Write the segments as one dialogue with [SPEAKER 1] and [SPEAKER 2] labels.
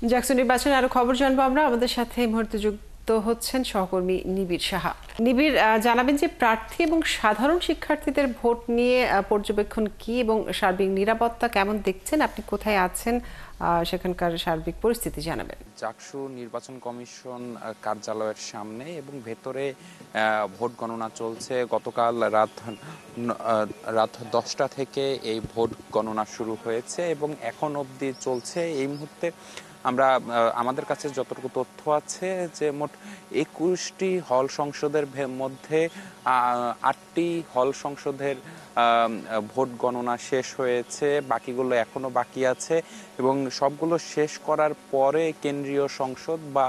[SPEAKER 1] জাকসু নির্বাচনে আরো খবর জানবো আমরা। আমাদের সাথে এই মুহূর্তে যুক্ত হচ্ছেন সহকর্মী নিবিড় সাহা। নিবিড়, জানাবেন যে প্রার্থী এবং সাধারণ শিক্ষার্থীদের ভোট নিয়ে পর্যবেক্ষণ কি এবং সার্বিক নিরাপত্তা কেমন দেখছেন? আপনি কোথায় আছেন? সেখানকার সার্বিক পরিস্থিতি জানাবেন।
[SPEAKER 2] জাকসু নির্বাচন কমিশন কার্যালয়ের সামনে এবং ভেতরে ভোট গণনা চলছে। গতকাল রাত 10টা থেকে এই ভোট গণনা শুরু হয়েছে এবং এখন অবধি চলছে। এই মুহূর্তে আমরা আমাদের কাছে যতটুকু তথ্য আছে যে মোট 21টি হল সংসদের মধ্যে 8টি হল সংসদের ভোট গণনা শেষ হয়েছে, বাকিগুলো এখনো বাকি আছে এবং সবগুলো শেষ করার পরে কেন্দ্রীয় সংসদ বা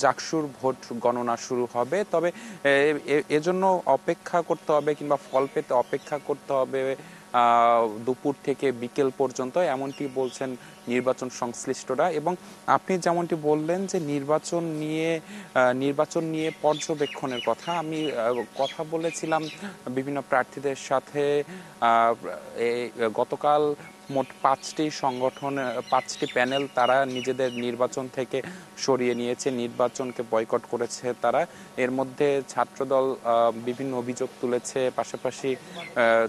[SPEAKER 2] জাকসুর ভোট গণনা শুরু হবে। তবে এজন্য অপেক্ষা করতে হবে কিংবা ফল পেতে অপেক্ষা করতে হবে দুপুর থেকে বিকেল পর্যন্ত, এমনটি বলছেন নির্বাচন সংশ্লিষ্টরা। এবং আপনি যেমনটি বললেন যে নির্বাচন নিয়ে পর্যবেক্ষণের কথা, আমি কথা বলেছিলাম বিভিন্ন প্রার্থীদের সাথে। গতকাল মোট 5টি প্যানেল তারা নিজেদের নির্বাচন থেকে সরিয়ে নিয়েছে, নির্বাচনকে বয়কট করেছে তারা। এর মধ্যে ছাত্রদল বিভিন্ন অভিযোগ তুলেছে, পাশাপাশি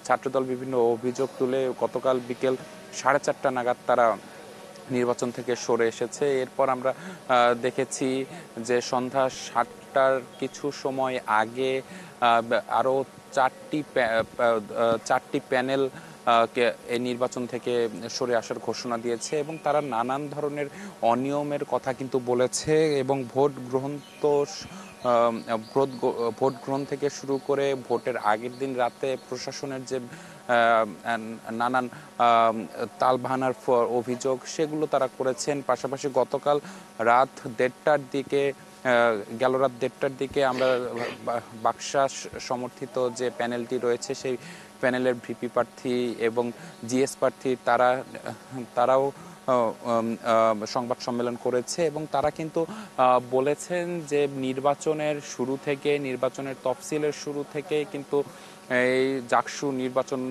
[SPEAKER 2] ছাত্রদল বিভিন্ন অভিযোগ তুলে গতকাল বিকেল 4:30 নাগাদ তারা নির্বাচন থেকে সরে এসেছে। এরপর আমরা দেখেছি যে সন্ধ্যা 7টার কিছু সময় আগে আরও 4টি প্যানেল এই নির্বাচন থেকে সরে আসার ঘোষণা দিয়েছে এবং তারা নানান ধরনের অনিয়মের কথা কিন্তু বলেছে এবং ভোট গ্রহণ থেকে শুরু করে ভোটের আগের দিন রাতে প্রশাসনের যে নানান তালবাহানার অভিযোগ সেগুলো তারা করেছেন। পাশাপাশি গতকাল রাত 1:30টার দিকে আমরা বাকশাস সমর্থিত যে প্যানেলটি রয়েছে সেই প্যানেলের ভিপি প্রার্থী এবং জিএস প্রার্থী তারাও সংবাদ সম্মেলন করেছে এবং তারা কিন্তু বলেছেন যে নির্বাচনের তফসিলের শুরু থেকে কিন্তু এই জাকসু নির্বাচন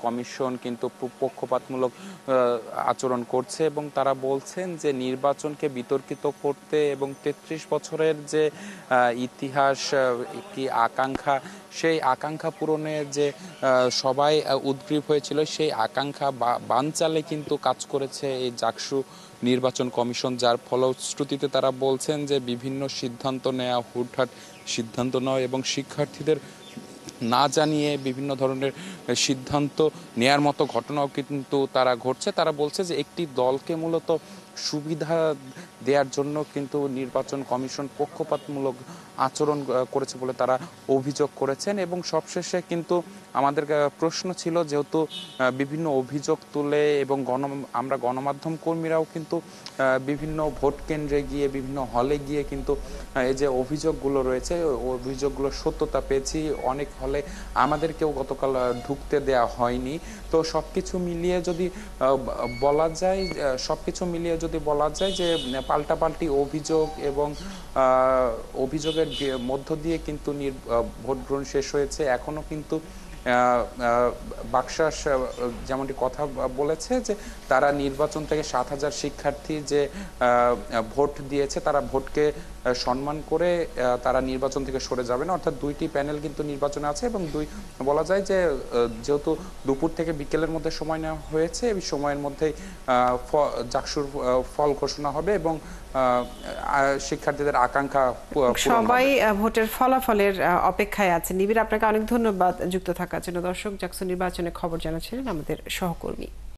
[SPEAKER 2] কমিশন কিন্তু পক্ষপাতমূলক আচরণ করছে এবং তারা বলছেন যে নির্বাচনকে বিতর্কিত করতে এবং 33 বছরের যে ইতিহাস, একটি আকাঙ্ক্ষা, সেই আকাঙ্ক্ষা পূরণে যে সবাই উদ্গ্রীব হয়েছিল, সেই আকাঙ্ক্ষা বানচালে কিন্তু কাজ করেছে এই জাকসু নির্বাচন কমিশন। যার ফলশ্রুতিতে তারা বলছেন যে বিভিন্ন সিদ্ধান্ত নেওয়া হুটহাট সিদ্ধান্ত নয় এবং শিক্ষার্থীদের না জানিয়ে বিভিন্ন ধরনের সিদ্ধান্ত নেয়ার মতো ঘটনাও কিন্তু তারা ঘটছে। তারা বলছে যে একটি দলকে মূলত সুবিধা দেওয়ার জন্য কিন্তু নির্বাচন কমিশন পক্ষপাতমূলক আচরণ করেছে বলে তারা অভিযোগ করেছেন। এবং সবশেষে কিন্তু আমাদের প্রশ্ন ছিল, যেহেতু বিভিন্ন অভিযোগ তুলে এবং আমরা গণমাধ্যম কর্মীরাও কিন্তু বিভিন্ন ভোট কেন্দ্রে গিয়ে বিভিন্ন হলে গিয়ে কিন্তু এই যে অভিযোগগুলো রয়েছে অভিযোগগুলোর সত্যতা পেয়েছি। অনেক হলে আমাদেরকেও গতকাল ঢুকতে দেয়া হয়নি। তো সবকিছু মিলিয়ে যদি বলা যায় যে পাল্টাপাল্টি অভিযোগ এবং অভিযোগের মধ্য দিয়ে কিন্তু ভোট গ্রহণ শেষ হয়েছে। এখনো কিন্তু বাকশাস যেমনটি কথা বলেছে যে তারা নির্বাচন থেকে 7,000 শিক্ষার্থী যে ভোট দিয়েছে তারা ভোটকে সম্মান করে তারা নির্বাচন থেকে সরে যাবে না। অর্থাৎ 2টি প্যানেল কিন্তু নির্বাচনে আছে এবং বলা যায় যে যেহেতু দুপুর থেকে বিকেলের মধ্যে সময় নেওয়া হয়েছে, এই সময়ের মধ্যেই জাকসুর ফল ঘোষণা হবে এবং শিক্ষার্থীদের আকাঙ্ক্ষা
[SPEAKER 1] সবাই ভোটের ফলাফলের অপেক্ষায় আছে। নিবিড়, আপনাকে অনেক ধন্যবাদ যুক্ত থাকার জন্য। দর্শক, জাকসু নির্বাচনের খবর জানাচ্ছিলেন আমাদের সহকর্মী।